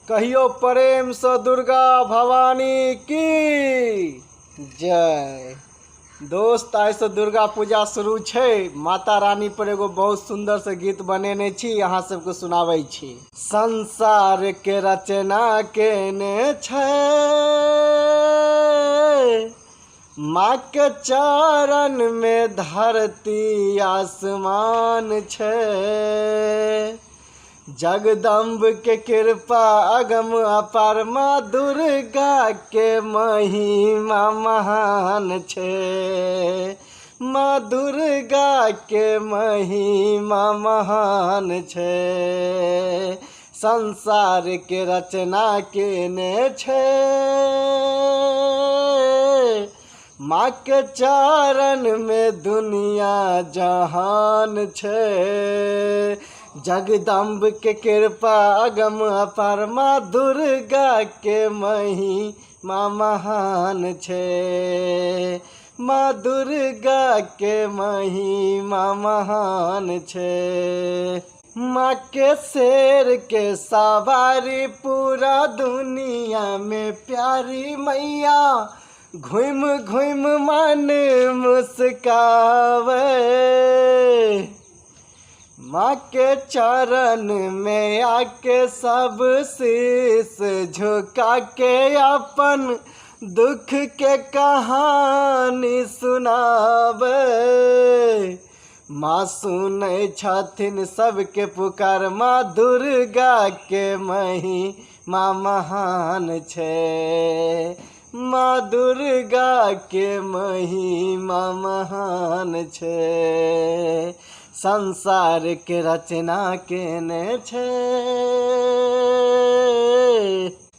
कहियो प्रेम से दुर्गा भवानी की जय। दोस्त आज से दुर्गा पूजा शुरू छे। माता रानी पर एगो बहुत सुंदर से गीत बनेने छी, अहाँ सबके सुनाबै छी। संसार के रचना केने छे माँ के चरण में धरती आसमान छे। जगदम्ब के कृपा अगम अपार, माँ दुर्गा के महिमा महान छे। माँ दुर्गा के महिमा महान छे। संसार के रचना केने छे माँ के चरण में दुनिया जहान छे। जगदम्ब के कृपा अगम अपार, माँ दुर्गा के महिमा महान छे। माँ दुर्गा के महिमा महान छे। माँ के शेर के सवारी पूरा दुनिया में प्यारी मैया घूम घूम मन मुस्कावे। माँ के चरण में आके सब शीश झुका के अपन दुख के कहानी सुनावे। माँ सुनै छथिन सबके पुकार, माँ दुर्गा के महिमा महान छे। माँ दुर्गा के महिमा महान छे। संसार के रचना केने छे।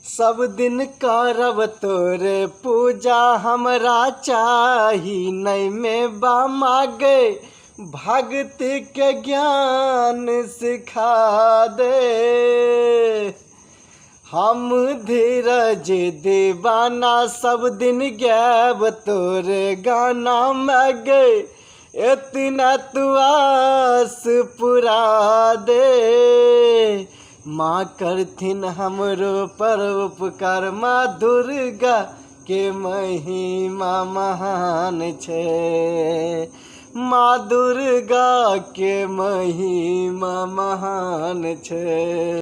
सब दिन करब तोरे पूजा, हमरा चाही नहीं में बा मागे। भक्ति के ज्ञान सिखा दे। हम धीरज दीवाना सब दिन गैब तोरे गाना मागे। इतना तू आस पुरा दे। माँ करथिन हमरो पर उपकार, माँ दुर्गा के महिमा महान छे। माँ दुर्गा के महिमा महान छे।